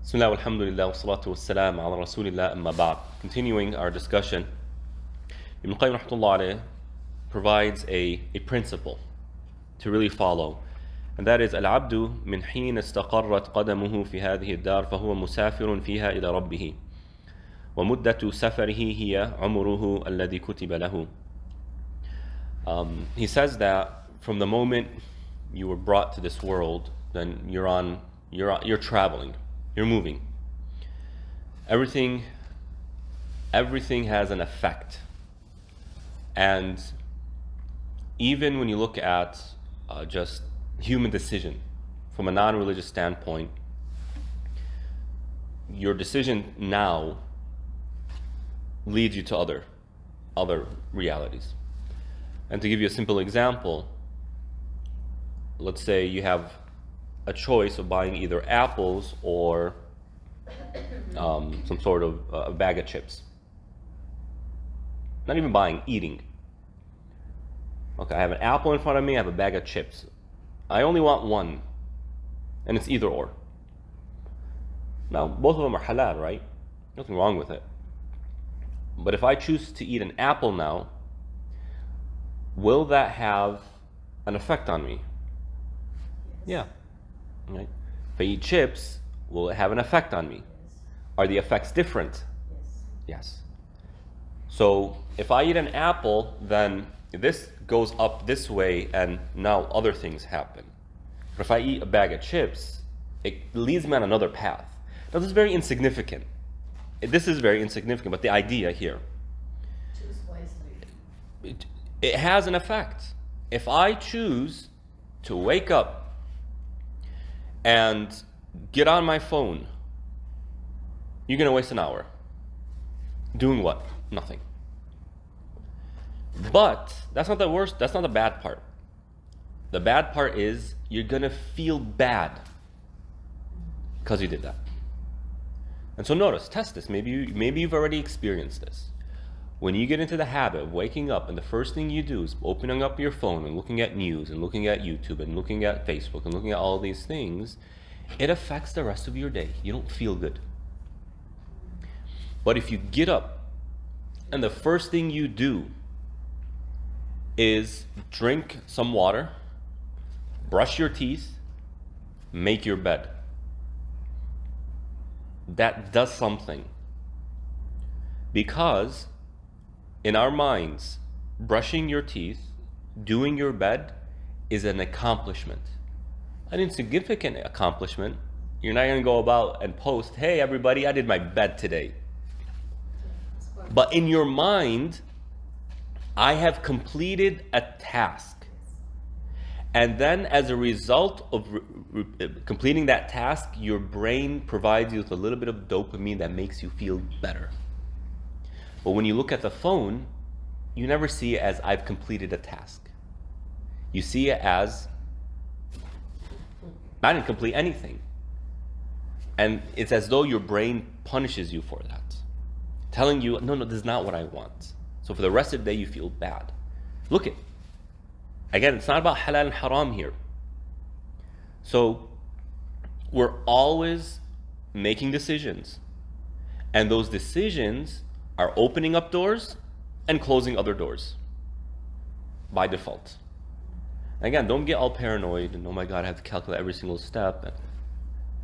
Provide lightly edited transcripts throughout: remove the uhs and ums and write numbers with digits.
Bismillah, alhamdulillah, wa salatu wa salam ala rasulillah, amma ba'd. Continuing our discussion, Ibn Qayyim rahmatullah alayh provides a principle to really follow. And that is, Al-abdu min heen istaqarrat qadamuhu fi hadhihi ad-dar fahuwa musafirun fiha ila rabbihi. Wa muddatu safarihi hiya umruhu alladhi kutiba lahu. He says that from the moment you were brought to this world, then you're traveling. You're moving. Everything has an effect. And even when you look at just human decision from a non-religious standpoint, your decision now leads you to other realities. And to give you a simple example, let's say you have a choice of buying either apples or some sort of a bag of chips. Not even buying, eating. Okay, I have an apple in front of me, I have a bag of chips. I only want one, and it's either or. Now, both of them are halal, right? Nothing wrong with it. But if I choose to eat an apple now, will that have an effect on me? Yeah. Right? If I eat chips, will it have an effect on me? Are the effects different? Yes. So if I eat an apple, then this goes up this way and now other things happen. But if I eat a bag of chips, it leads me on another path. Now this is very insignificant. But the idea here, Choose wisely. it has an effect. If I choose to wake up and get on my phone, you're going to waste an hour. Doing what? Nothing. But that's not the worst, that's not the bad part. The bad part is you're going to feel bad because you did that. And so notice, test this. Maybe you've already experienced this. When you get into the habit of waking up and the first thing you do is opening up your phone and looking at news and looking at YouTube and looking at Facebook and looking at all these things, it affects the rest of your day. You don't feel good. But if you get up and the first thing you do is drink some water, brush your teeth, make your bed, that does something. Because in our minds, brushing your teeth, doing your bed is an accomplishment. An insignificant accomplishment. You're not going to go about and post, hey everybody, I did my bed today. But in your mind, I have completed a task. And then as a result of completing that task, your brain provides you with a little bit of dopamine that makes you feel better. But when you look at the phone, you never see it as I've completed a task. You see it as I didn't complete anything. And it's as though your brain punishes you for that, telling you, no, this is not what I want. So for the rest of the day, you feel bad. Look it. Again, it's not about halal and haram here. So we're always making decisions. And those decisions are opening up doors and closing other doors by default. Again, don't get all paranoid and, oh my God, I have to calculate every single step.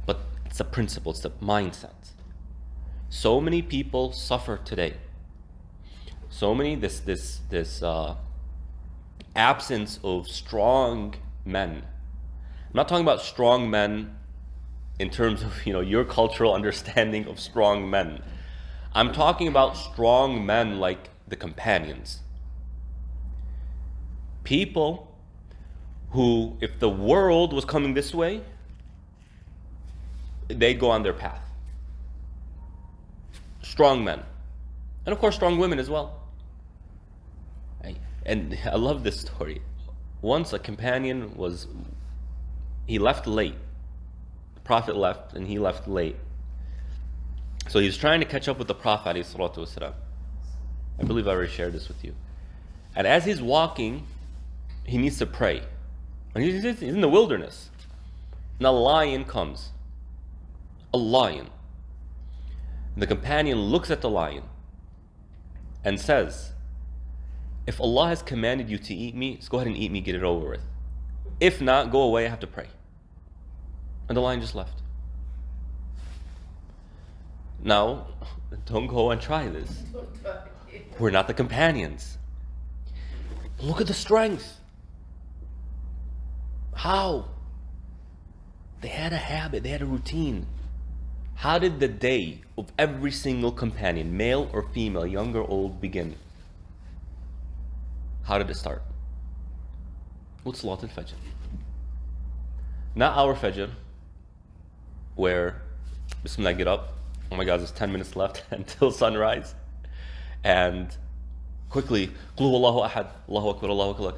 But it's a principle, it's a mindset. So many people suffer today. So many, this absence of strong men. I'm not talking about strong men in terms of, your cultural understanding of strong men. I'm talking about strong men like the companions. People who, if the world was coming this way, they'd go on their path. Strong men. And of course, strong women as well. And I love this story. Once a companion he left late. The Prophet left and he left late. So he's trying to catch up with the Prophet ﷺ. I believe I already shared this with you. And as he's walking, he needs to pray. And he's in the wilderness. And a lion comes. a lion. The companion looks at the lion and says, if Allah has commanded you to eat me, just go ahead and eat me, get it over with. If not, go away, I have to pray. And the lion just left. Now, don't go and try this. We're not the companions. Look at the strength. How? They had a habit, they had a routine. How did the day of every single companion, male or female, young or old, begin? How did it start? With Salat al-Fajr. Not our Fajr, where, Bismillah, get up. Oh my God, there's 10 minutes left until sunrise. And quickly, Qul Huwallahu Ahad, Allahu Akbar, Allahu Akbar.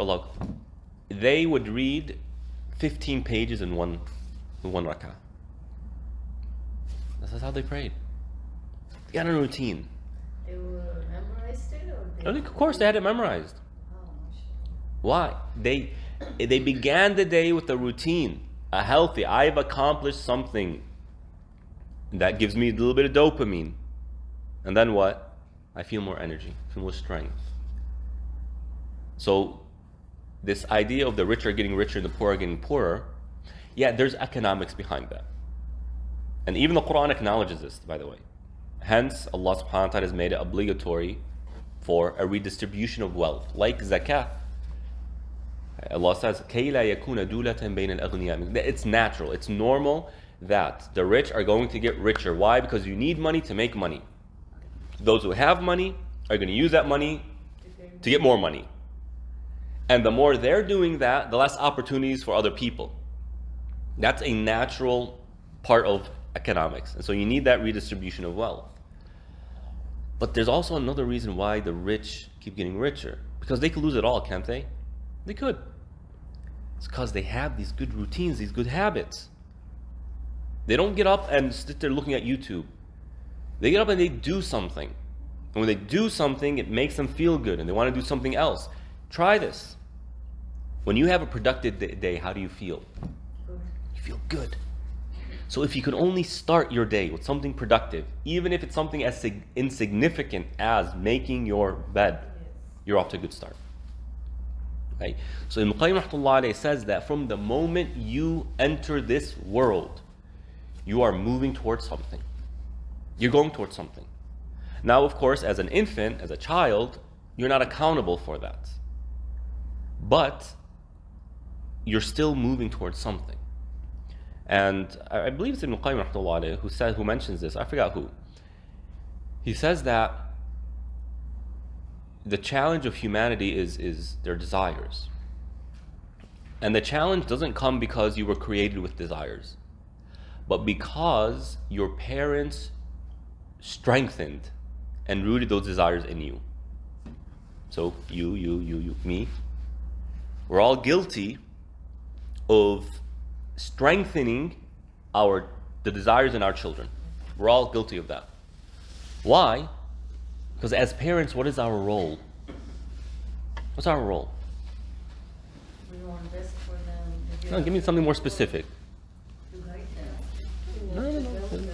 Allah. They would read 15 pages in one rak'ah. That's how they prayed. They had a routine. They were memorized it, or Of course, they had it memorized. Oh, Why? They began the day with a routine, a healthy. I've accomplished something that gives me a little bit of dopamine, and then what? I feel more energy, feel more strength. So, this idea of the rich are getting richer and the poor are getting poorer, yeah, there's economics behind that. And even the Quran acknowledges this, by the way. Hence, Allah subhanahu wa ta'ala has made it obligatory for a redistribution of wealth, like zakah. Allah says, كَيْ لَا يَكُونَ دُولَةً بَيْنَ الْأَغْنِيَاءِ. It's natural, it's normal that the rich are going to get richer. Why? Because you need money to make money. Those who have money are going to use that money to get more money. And the more they're doing that, the less opportunities for other people. That's a natural part of economics. And so you need that redistribution of wealth. But there's also another reason why the rich keep getting richer. Because they could lose it all, can't they? They could. It's because they have these good routines, these good habits. They don't get up and sit there looking at YouTube. They get up and they do something. And when they do something, it makes them feel good and they want to do something else. Try this. When you have a productive day, how do you feel? You feel good. So if you could only start your day with something productive, even if it's something as insignificant as making your bed, you're off to a good start. Right? So Ibn Qayyim rahmatullah alayhi says that from the moment you enter this world, you are moving towards something. You're going towards something. Now, of course, as an infant, as a child, you're not accountable for that. But you're still moving towards something. And I believe it's Ibn Qayyim rahmatullah alayhi who mentions this. I forgot who. He says that the challenge of humanity is their desires. And the challenge doesn't come because you were created with desires, but because your parents strengthened and rooted those desires in you. So you, me, we're all guilty of strengthening the desires in our children. We're all guilty of that. Why? Because as parents, what is our role? What's our role? We want best for them. No, give me something more specific. To guide them. No.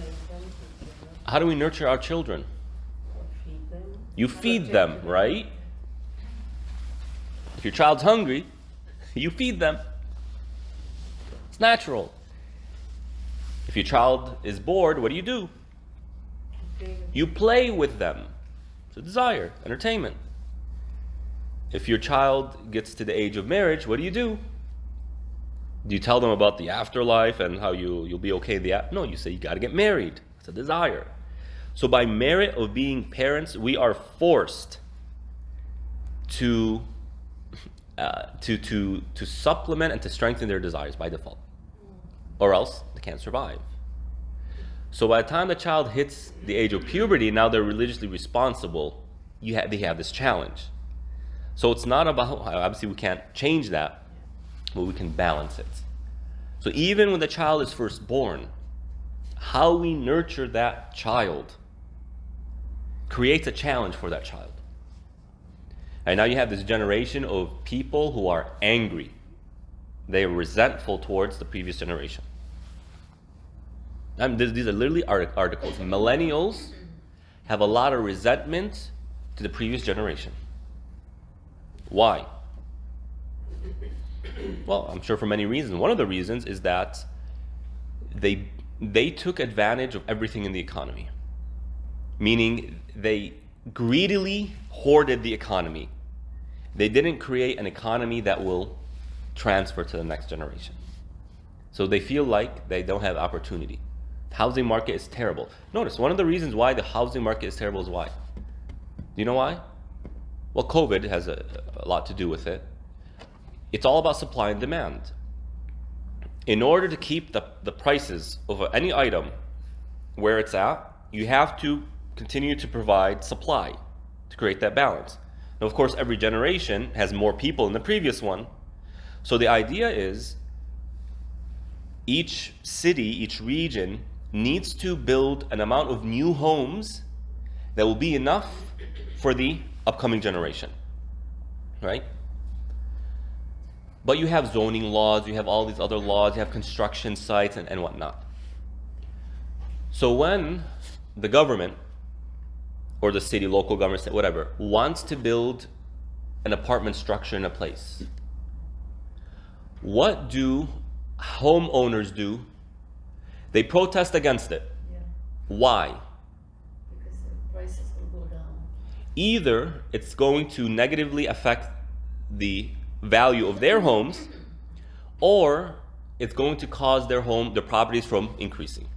How do we nurture our children? Feed them. You feed them, right? If your child's hungry, you feed them. It's natural. If your child is bored, what do? You play with them. It's a desire, entertainment. If your child gets to the age of marriage, what do? Do you tell them about the afterlife and how you'll be okay? No, you say you got to get married. It's a desire. So by merit of being parents, we are forced to supplement and to strengthen their desires by default, or else they can't survive. So by the time the child hits the age of puberty, now they're religiously responsible. They have this challenge. So it's not about, obviously we can't change that, but we can balance it. So even when the child is first born, how we nurture that child creates a challenge for that child. And now you have this generation of people who are angry. They are resentful towards the previous generation. These are literally articles. Millennials have a lot of resentment to the previous generation. Why? Well, I'm sure for many reasons. One of the reasons is that they took advantage of everything in the economy. Meaning they greedily hoarded the economy. They didn't create an economy that will transfer to the next generation. So they feel like they don't have opportunity. The housing market is terrible. Notice, one of the reasons why the housing market is terrible is why? Do you know why? Well, COVID has a lot to do with it. It's all about supply and demand. In order to keep the prices of any item where it's at, you have to continue to provide supply to create that balance. Now, of course, every generation has more people than the previous one. So the idea is each city, each region needs to build an amount of new homes that will be enough for the upcoming generation, right? But you have zoning laws, you have all these other laws, you have construction sites and whatnot. So when the government or the city, local government, whatever, wants to build an apartment structure in a place, what do homeowners do? They protest against it. Yeah, Why? because the prices will go down. Either it's going to negatively affect the value of their homes, or it's going to cause their properties from increasing.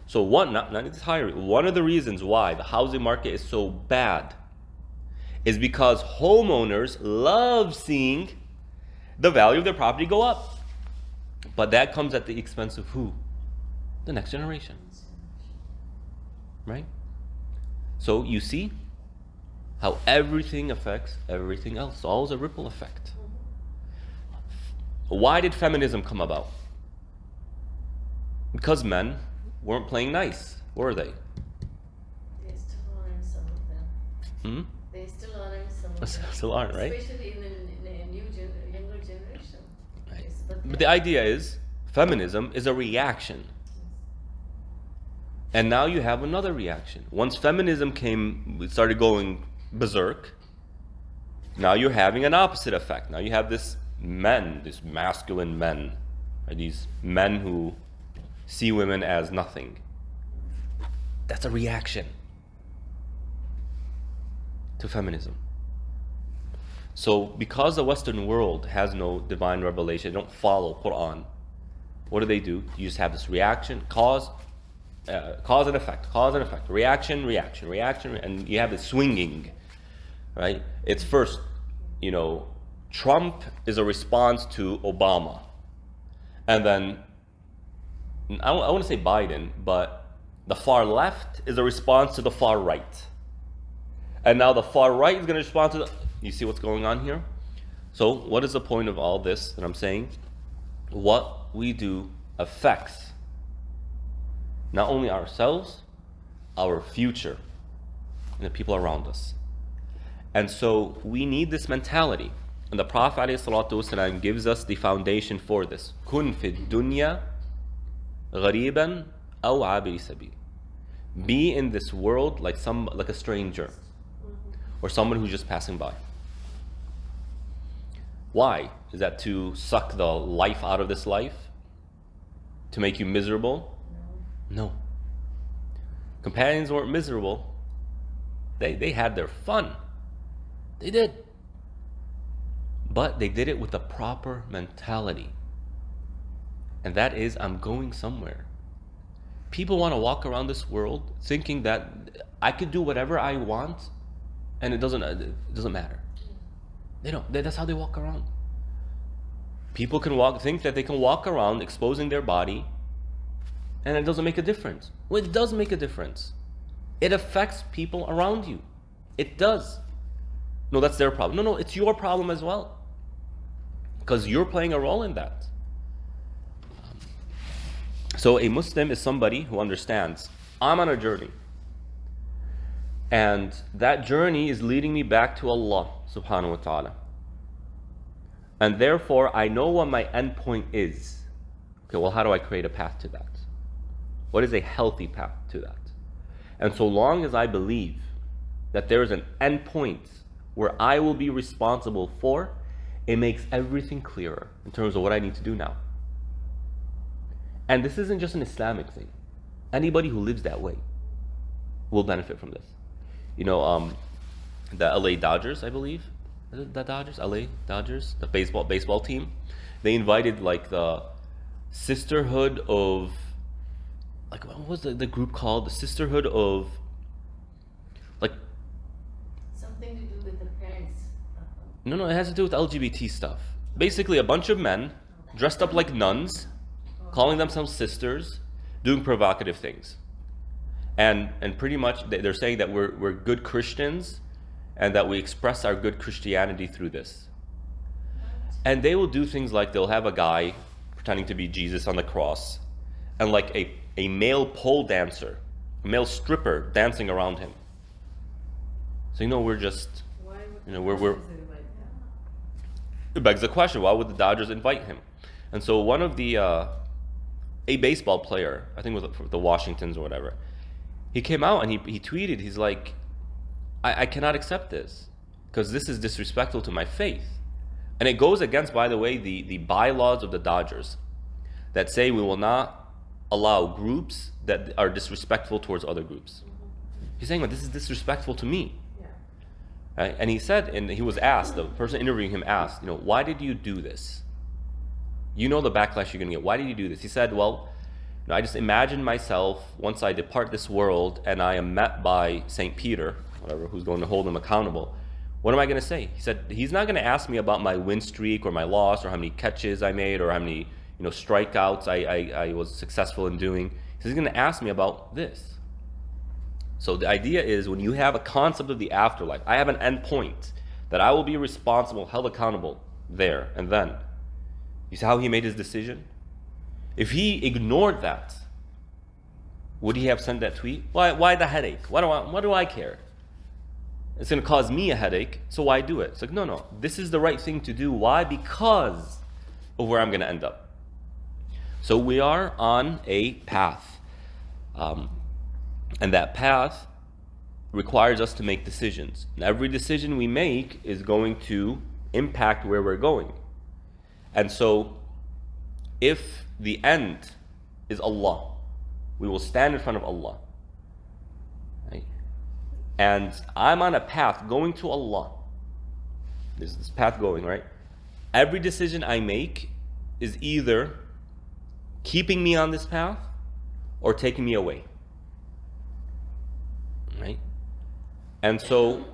So one of the reasons why the housing market is so bad is because homeowners love seeing the value of their property go up. But that comes at the expense of who? The next generation. Right? So you see how everything affects everything else. It's always a ripple effect. Why did feminism come about? Because men weren't playing nice, were they? They still aren't, some of them. They still aren't, some of them. Still aren't, right? Especially in the younger generation. Right. Yes, But the idea is, feminism is a reaction. And now you have another reaction. Once feminism started going berserk, now you're having an opposite effect. Now you have these masculine men, right? These men who see women as nothing. That's a reaction to feminism. So because the Western world has no divine revelation, they don't follow Quran, what do? You just have this reaction, cause and effect, reaction, and you have this swinging, right? It's first, Trump is a response to Obama. And then, I want to say Biden, but the far left is a response to the far right. And now the far right is going to respond to you see what's going on here? So what is the point of all this that I'm saying? What we do affects not only ourselves, our future, and the people around us. And so we need this mentality. And the Prophet ﷺ gives us the foundation for this. Kun fi dunya ghariban aw abiri sabil. Be in this world like a stranger, or someone who's just passing by. Why? Is that to suck the life out of this life? To make you miserable? No. Companions weren't miserable. They had their fun. They did. But they did it with a proper mentality. And that is, I'm going somewhere. People want to walk around this world thinking that I could do whatever I want and it doesn't matter. They don't. That's how they walk around. People think that they can walk around exposing their body and it doesn't make a difference. Well, it does make a difference. It affects people around you. It does. No, that's their problem. No, it's your problem as well. Because you're playing a role in that. So a Muslim is somebody who understands, I'm on a journey. And that journey is leading me back to Allah subhanahu wa ta'ala. And therefore, I know what my end point is. Okay, well, how do I create a path to that? What is a healthy path to that? And so long as I believe that there is an end point where I will be responsible for, it makes everything clearer in terms of what I need to do now. And this isn't just an Islamic thing. Anybody who lives that way will benefit from this. You know, the LA Dodgers, I believe. Is it the Dodgers? LA Dodgers? The baseball team. They invited like the Sisterhood of, like, what was the group called? The Sisterhood of, like, Something to do with the parents. no, it has to do with LGBT stuff. Basically, a bunch of men dressed up like nuns, calling themselves sisters, doing provocative things. And pretty much they're saying that we're good Christians and that we express our good Christianity through this. And they will do things like they'll have a guy pretending to be Jesus on the cross and like a male pole dancer, a male stripper dancing around him. So we're just, we're it begs the question, why would the Dodgers invite him? And so one of the a baseball player, I think it was for the Washingtons or whatever, he came out and he tweeted, he's like, I cannot accept this because this is disrespectful to my faith. And it goes against, by the way, the bylaws of the Dodgers that say we will not allow groups that are disrespectful towards other groups. He's saying, well, this is disrespectful to me. Yeah. Right? And he said, and he was asked, the person interviewing him asked, why did you do this? You know the backlash you're going to get. Why did you do this? He said, well, I just imagine myself once I depart this world and I am met by St. Peter, whatever, who's going to hold him accountable. What am I going to say? He said, he's not going to ask me about my win streak or my loss or how many catches I made or how many strikeouts I was successful in doing. He says, he's going to ask me about this. So the idea is when you have a concept of the afterlife, I have an end point that I will be responsible, held accountable there and then. You see how he made his decision? If he ignored that, would he have sent that tweet? Why the headache? What do I care? It's going to cause me a headache, so why do it? It's like, no, this is the right thing to do. Why? Because of where I'm going to end up. So we are on a path. And that path requires us to make decisions. And every decision we make is going to impact where we're going. And so, if the end is Allah, we will stand in front of Allah. Right? And I'm on a path going to Allah. There's this path going, right? Every decision I make is either keeping me on this path or taking me away. Right? And so,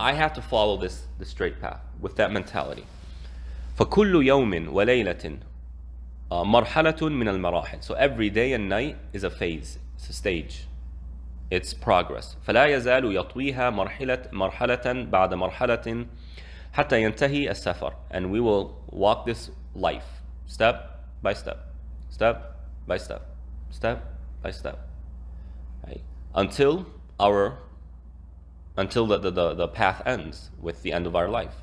I have to follow the straight path with that mentality. فكل يوم وليلة مرحلة من المراحل. So every day and night is a phase, it's a stage, it's progress. فلا يزال يطويها مرحلة بعد مرحلة حتى ينتهي السفر. And we will walk this life step by step, step by step, step by step, right? Until the path ends with the end of our life.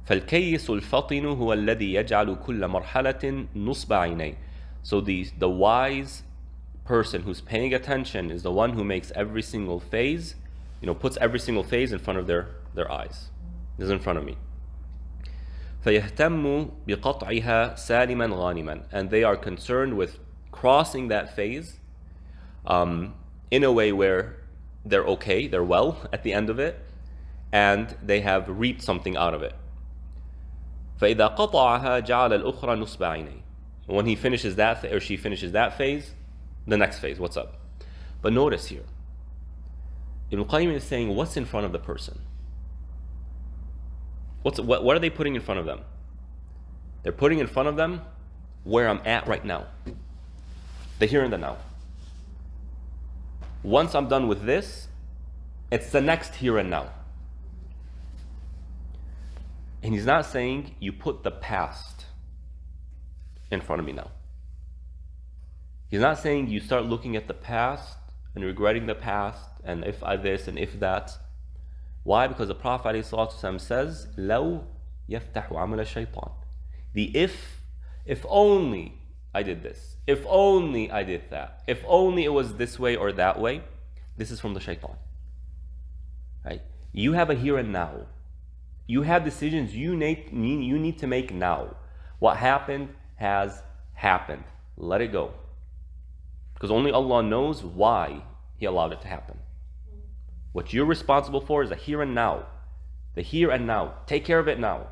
فالكيس الفطن هو الذي يجعل كل مرحلة نصب عينيه. So the wise person who's paying attention is the one who makes every single phase, puts every single phase in front of their eyes. This is in front of me. فيهتم بقطعها سالما غانما. And they are concerned with crossing that phase in a way where they're okay, they're well at the end of it, and they have reaped something out of it. فإذا قطعها جعل الأخرى نصب عينيه. When he finishes that, or she finishes that phase, the next phase, what's up? But notice here, Ibn Qayyim is saying, what's in front of the person? What are they putting in front of them? They're putting in front of them where I'm at right now. The here and the now. Once I'm done with this, it's the next here and now. And he's not saying you put the past in front of me now. He's not saying you start looking at the past and regretting the past and if I this and if that. Why? Because the Prophet ﷺ says, لَوْ يَفْتَحُ عَمَلَ الشَّيْطَانِ. The if only I did this. If only I did that. If only it was this way or that way. This is from the shaitan. Right? You have a here and now. You have decisions you need to make now. What happened has happened. Let it go. Because only Allah knows why He allowed it to happen. What you're responsible for is the here and now. The here and now. Take care of it now.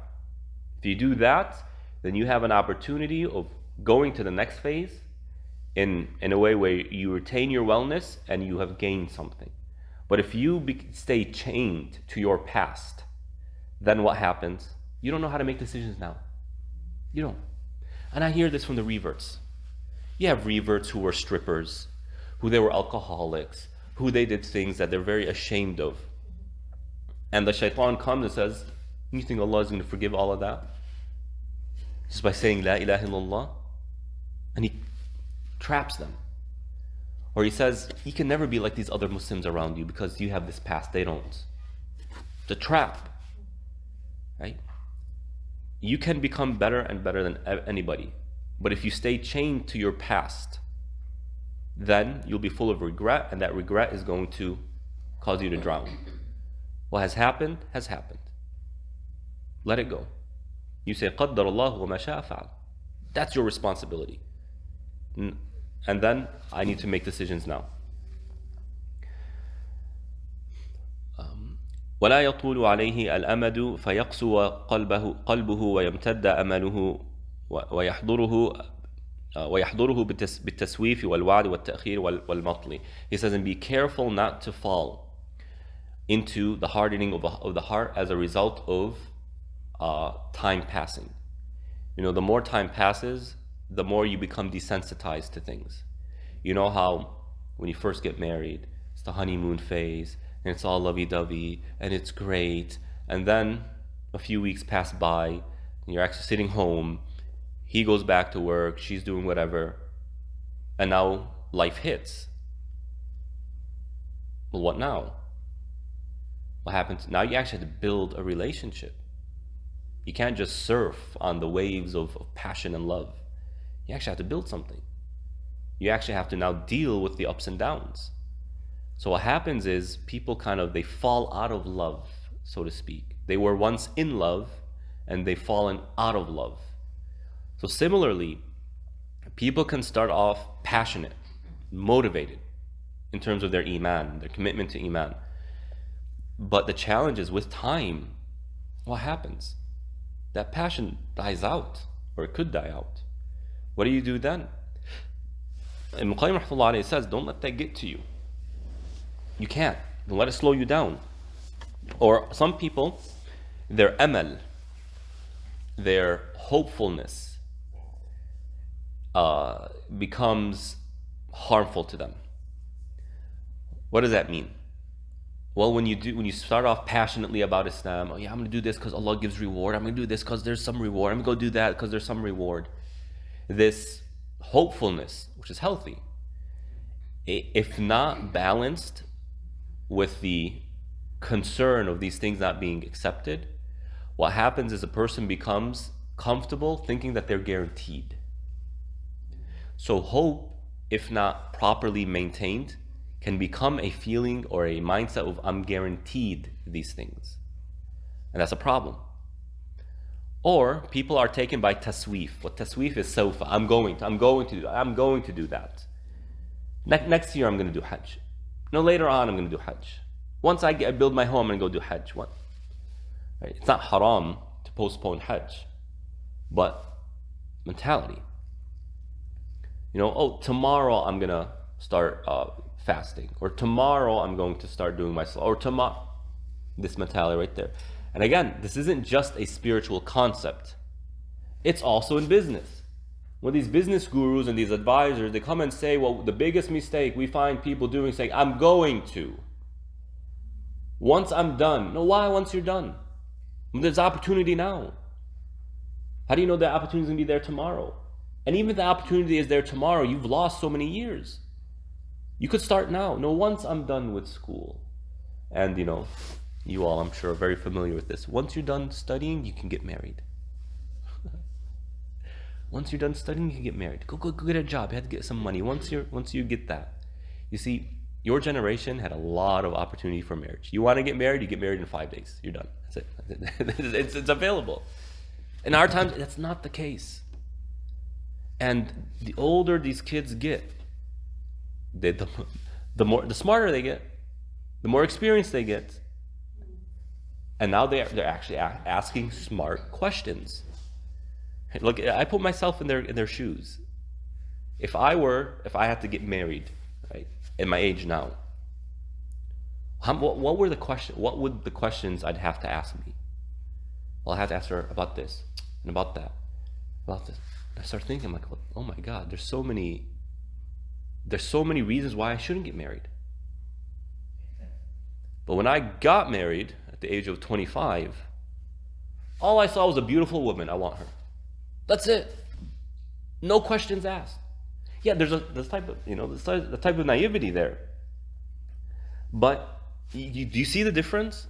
If you do that, then you have an opportunity of going to the next phase in a way where you retain your wellness and you have gained something. But if you stay chained to your past, then what happens? You don't know how to make decisions now. You don't. And I hear this from the reverts. You have reverts who were strippers, who they were alcoholics, who they did things that they're very ashamed of. And the shaitan comes and says, you think Allah is going to forgive all of that? Just by saying La ilaha illallah? And He traps them. Or He says, you can never be like these other Muslims around you because you have this past, they don't. It's a trap. Right? You can become better and better than anybody. But if you stay chained to your past, then you'll be full of regret, and that regret is going to cause you to drown. What has happened has happened. Let it go. You say, قَدَّرَ اللَّهُ وَمَا شَاءَ فَعَلَ. That's your responsibility. And then I need to make decisions now. ولا يطول عليه الأمد فيقسو قلبه ويمتد أمله ويحضره بالتسويف والوعد والتأخير والمطل. He says, and be careful not to fall into the hardening of the heart as a result of time passing. You know, the more time passes, the more you become desensitized to things. You know how when you first get married, it's the honeymoon phase, and it's all lovey-dovey, and it's great, and then a few weeks pass by, and you're actually sitting home, he goes back to work, she's doing whatever, and now life hits. Well, what now? What happens? Now you actually have to build a relationship. You can't just surf on the waves of passion and love. You actually have to build something. You actually have to now deal with the ups and downs. So what happens is people they fall out of love, so to speak. They were once in love and they've fallen out of love. So similarly, people can start off passionate, motivated in terms of their Iman, their commitment to Iman. But the challenge is with time, what happens? That passion dies out, or it could die out. What do you do then? Ibn Qayyim rahmatullah alayhi says, don't let that get to you. You can't. Don't let it slow you down. Or some people, their amal, their hopefulness becomes harmful to them. What does that mean? Well, when you start off passionately about Islam, oh yeah, I'm going to do this because Allah gives reward. I'm going to do this because there's some reward. I'm going to go do that because there's some reward. This hopefulness, which is healthy, if not balanced with the concern of these things not being accepted, what happens is a person becomes comfortable thinking that they're guaranteed. So hope, if not properly maintained, can become a feeling or a mindset of I'm guaranteed these things. And that's a problem. Or people are taken by tasweef. What tasweef is sofa. I'm going to do that. Next year I'm going to do Hajj. No, later on I'm going to do Hajj. Once I build my home, I'm going to go do Hajj. Right? It's not haram to postpone Hajj, but mentality. Tomorrow I'm going to start fasting, or tomorrow I'm going to start doing my salah, or tomorrow. This mentality right there. And again, this isn't just a spiritual concept. It's also in business. When these business gurus and these advisors, they come and say, well, the biggest mistake we find people doing is saying, I'm going to. Once I'm done. No, why once you're done? There's opportunity now. How do you know that opportunity is going to be there tomorrow? And even if the opportunity is there tomorrow, you've lost so many years. You could start now. No, once I'm done with school. And you all, I'm sure, are very familiar with this. Once you're done studying, you can get married. Once you're done studying, you can get married. Go get a job. You have to get some money. Once you get that, you see, your generation had a lot of opportunity for marriage. You want to get married, you get married in 5 days. You're done. That's it. It's available. In our times, that's not the case. And the older these kids get, the smarter they get, the more experience they get. And now they're actually asking smart questions. Look, I put myself in their shoes. If I had to get married, right, at my age now, what would the questions I'd have to ask me? Well, I have to ask her about this and about that, about this. And I start thinking, like, oh my God, there's so many reasons why I shouldn't get married. But when I got married at the age of 25, all I saw was a beautiful woman. I want her. That's it. No questions asked. Yeah, there's this type of naivety there. But do you see the difference?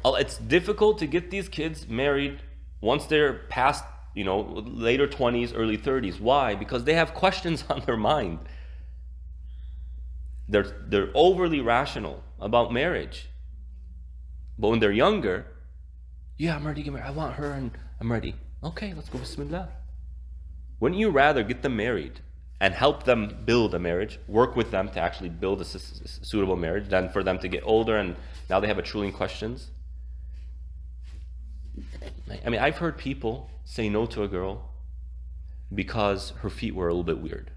It's difficult to get these kids married once they're past, later 20s, early 30s. Why? Because they have questions on their mind. They're overly rational about marriage. But when they're younger, yeah, I'm ready to get married. I want her and I'm ready. Okay, let's go, bismillah. Wouldn't you rather get them married and help them build a marriage, work with them to actually build a suitable marriage, than for them to get older and now they have a trillion questions? I mean, I've heard people say no to a girl because her feet were a little bit weird.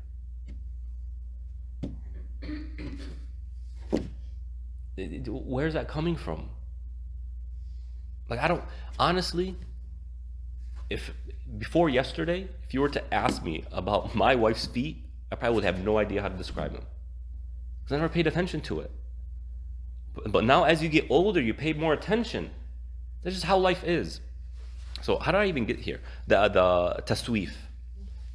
Where's that coming from? Like, honestly, if before yesterday, if you were to ask me about my wife's feet, I probably would have no idea how to describe them, because I never paid attention to it. But now as you get older, you pay more attention. This is how life is. So how did I even get here? The tasweef,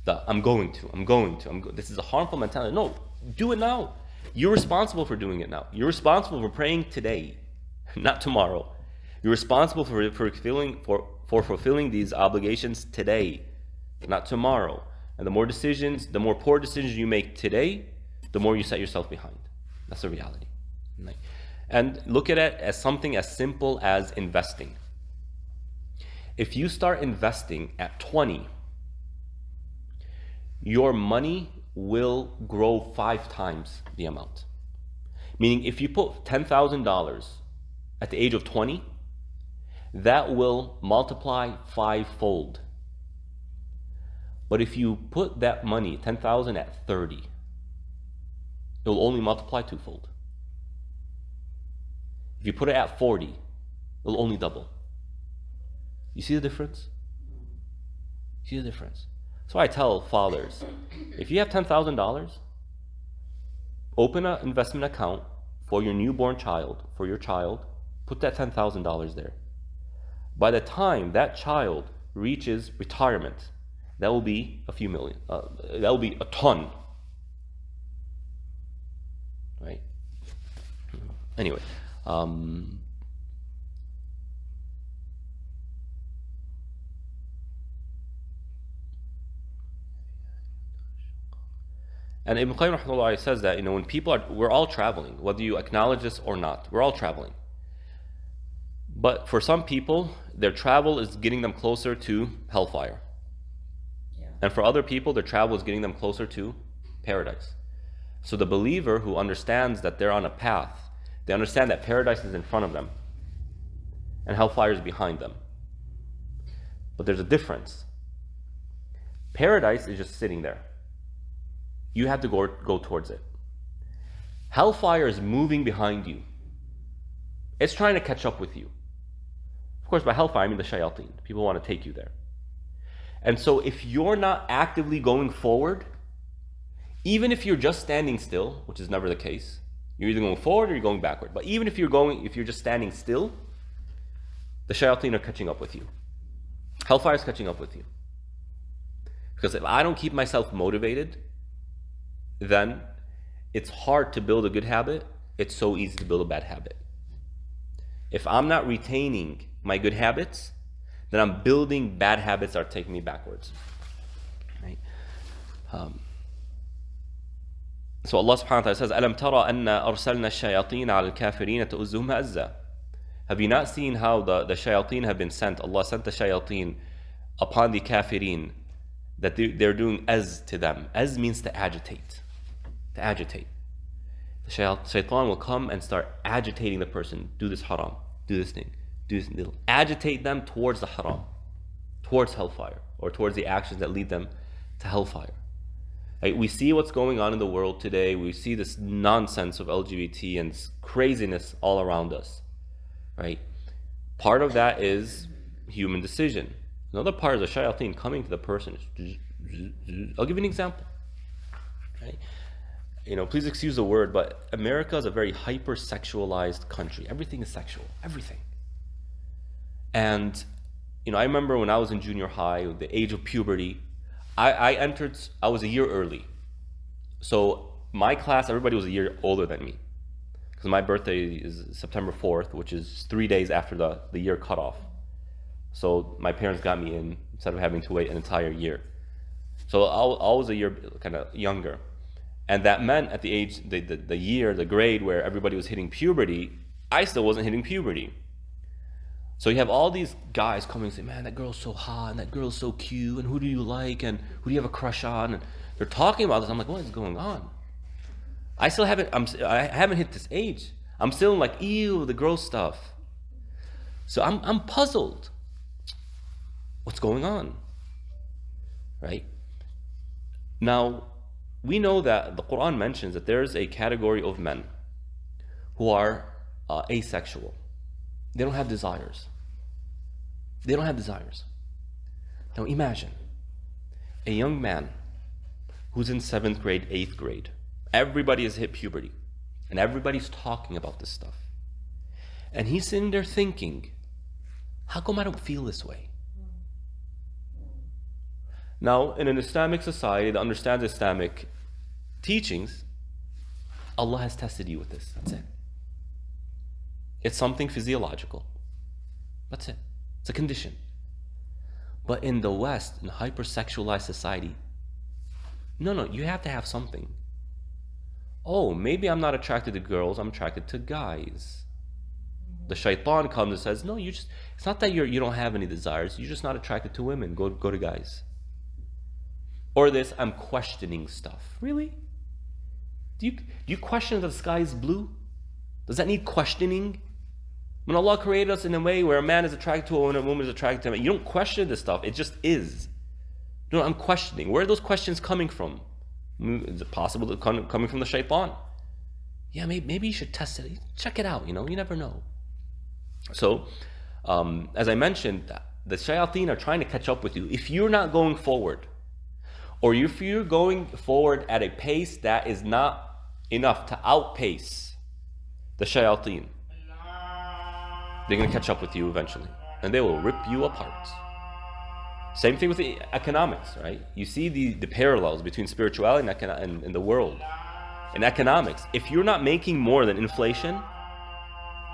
I'm going to. This is a harmful mentality. No, do it now. You're responsible for doing it now. You're responsible for praying today, not tomorrow. You're responsible for fulfilling these obligations today, not tomorrow. And the more poor decisions you make today, the more you set yourself behind. That's the reality. And look at it as something as simple as investing. If you start investing at 20, your money will grow 5 times the amount. Meaning, if you put $10,000 at the age of 20, that will multiply 5-fold. But if you put that money, 10,000 at 30, it will only multiply 2-fold. If you put it at 40, it will only double. You see the difference? See the difference? So I tell fathers, if you have $10,000, open an investment account for your newborn child, for your child, put that $10,000 there. By the time that child reaches retirement, that will be a few million. That will be a ton. Right? Anyway. And Ibn Qayyim rahimahullah says that, when we're all traveling, whether you acknowledge this or not, we're all traveling. But for some people, their travel is getting them closer to hellfire. Yeah. And for other people, their travel is getting them closer to paradise. So the believer who understands that they're on a path, they understand that paradise is in front of them and hellfire is behind them. But there's a difference. Paradise is just sitting there. You have to go towards it. Hellfire is moving behind you. It's trying to catch up with you. Of course, by hellfire, I mean the shayateen. People want to take you there. And so if you're not actively going forward, even if you're just standing still, which is never the case, you're either going forward or you're going backward. But even if you're just standing still, the shayateen are catching up with you. Hellfire is catching up with you. Because if I don't keep myself motivated, then it's hard to build a good habit. It's so easy to build a bad habit. If I'm not retaining my good habits, then I'm building bad habits that are taking me backwards. So Allah subhanahu wa ta'ala says, أَلَمْ تَرَى أَنَّا أَرْسَلْنَا الشَّيَاطِينَ عَلى الْكَافِرِينَ تُؤْزُهُمْ أَزًّا. Have you not seen how the shayateen have been sent? Allah sent the shayateen upon the kafirin, that they're doing az to them. Az means to agitate. To agitate. The shaitan will come and start agitating the person. Do this haram. Do this thing. Do this thing. They'll agitate them towards the haram, towards hellfire, or towards the actions that lead them to hellfire. Right? We see what's going on in the world today. We see this nonsense of LGBT and craziness all around us. Right? Part of that is human decision. Another part is the shayateen coming to the person. I'll give you an example. Right? Please excuse the word, but America is a very hyper-sexualized country. Everything is sexual. Everything. And, I remember when I was in junior high, the age of puberty, I was a year early. So my class, everybody was a year older than me. Because my birthday is September 4th, which is 3 days after the year cutoff. So my parents got me in instead of having to wait an entire year. So I was a year kind of younger. And that meant at the age, the grade where everybody was hitting puberty, I still wasn't hitting puberty. So you have all these guys coming and say, man, that girl's so hot, and that girl's so cute, and who do you like, and who do you have a crush on? And they're talking about this. I'm like, what is going on? I haven't hit this age. I'm still like, ew, the girl stuff. So I'm puzzled. What's going on? Right? Now, we know that the Quran mentions that there's a category of men who are asexual. They don't have desires. They don't have desires. Now imagine a young man who's in 7th grade, 8th grade. Everybody has hit puberty. And everybody's talking about this stuff. And he's sitting there thinking, how come I don't feel this way? Now, in an Islamic society that understands Islamic teachings, Allah has tested you with this. That's it. It's something physiological. That's it. It's a condition. But in the West, in a hypersexualized society, no, you have to have something. Oh, maybe I'm not attracted to girls, I'm attracted to guys. The shaitan comes and says, no, it's not that you don't have any desires, you're just not attracted to women, go to guys. Or this, I'm questioning stuff. Really? Do you question that the sky is blue? Does that need questioning? When Allah created us in a way where a man is attracted to a woman and a woman is attracted to a man, you don't question this stuff, it just is. No, I'm questioning. Where are those questions coming from? Is it possible that coming from the shaitan? Yeah, maybe you should test it. Check it out, you never know. So, as I mentioned, the shayateen are trying to catch up with you. If you're not going forward, or if you're going forward at a pace that is not enough to outpace the shayateen, they're going to catch up with you eventually. And they will rip you apart. Same thing with the economics, right? You see the parallels between spirituality and the world. In economics, if you're not making more than inflation,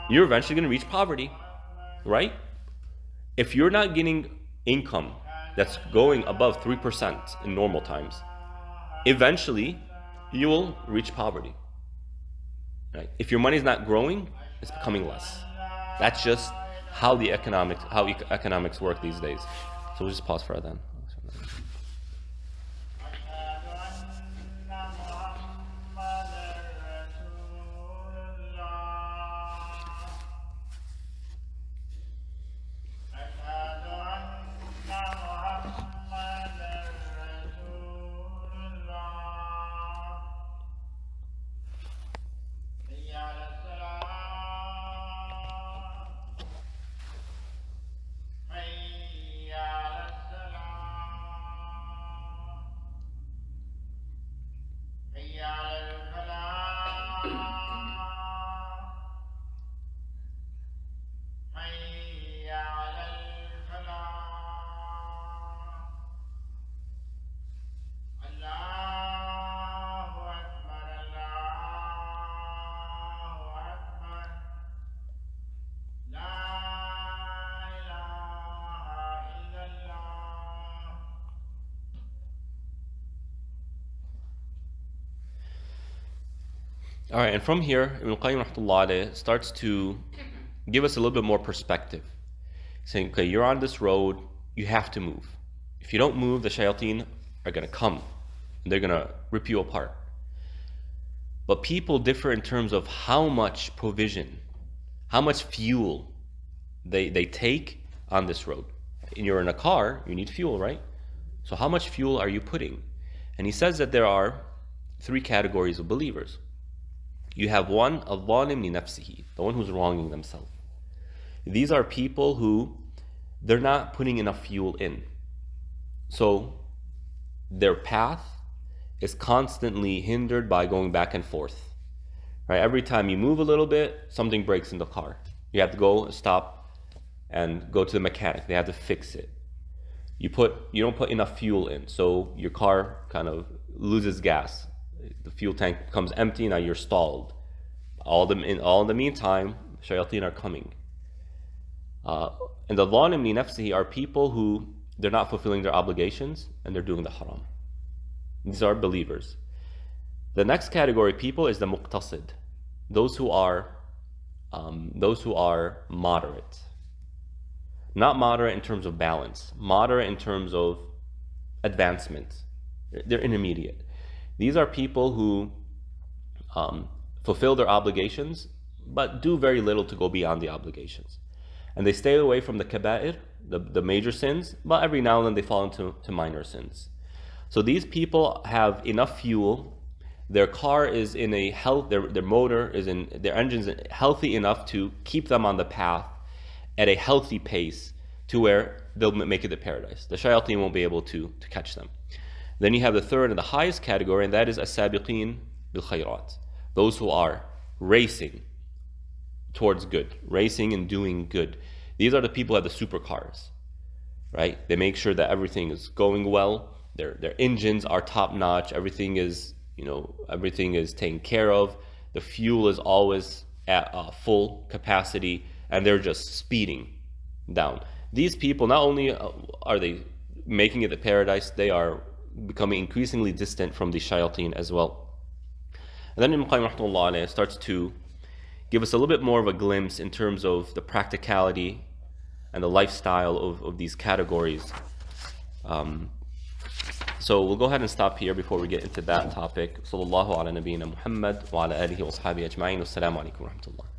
you're eventually going to reach poverty, right? If you're not getting income that's going above 3% in normal times, eventually you will reach poverty, right? If your money is not growing, it's becoming less. That's just how economics work these days. So we'll just pause for that. All right, and from here, Ibn Qayyim rahmatullah alayh starts to give us a little bit more perspective, saying, okay, you're on this road, you have to move. If you don't move, the shayateen are going to come, and they're going to rip you apart. But people differ in terms of how much provision, how much fuel they take on this road. And you're in a car, you need fuel, right? So how much fuel are you putting? And he says that there are 3 categories of believers. You have one, al-zalim li nafsihi, the one who's wronging themselves. These are people who, they're not putting enough fuel in. So their path is constantly hindered by going back and forth. Right? Every time you move a little bit, something breaks in the car. You have to go, stop, and go to the mechanic. They have to fix it. You don't put enough fuel in, so your car kind of loses gas. The fuel tank becomes empty, now you're stalled. All in the meantime, shayateen are coming. And the zalim li nafsihi are people who, they're not fulfilling their obligations and they're doing the haram. These are believers. The next category of people is the muqtasid, those who are moderate. Not moderate in terms of balance, moderate in terms of advancement. They're intermediate. These are people who fulfill their obligations, but do very little to go beyond the obligations. And they stay away from the kaba'ir, the major sins, but every now and then they fall into minor sins. So these people have enough fuel. Their car is in a health, their motor is in, their engine's healthy enough to keep them on the path at a healthy pace to where they'll make it to paradise. The shayateen won't be able to catch them. Then you have the third and the highest category, and that is as-sabiqeen bil khayrat, those who are racing towards good, racing and doing good. These are the people who have the supercars, right? They make sure that everything is going well. Their engines are top notch. Everything is taken care of. The fuel is always at full capacity, and they're just speeding down. These people, not only are they making it to paradise, they are becoming increasingly distant from the shayateen as well. And then Ibn Qayyim rahmatullah alayh starts to give us a little bit more of a glimpse in terms of the practicality and the lifestyle of these categories. So we'll go ahead and stop here before we get into that topic. Sallallahu ala nabiyyina Muhammad wa ala alihi wa ashabihi ajma'in. Wassalamu alaikum wa rahmatullah.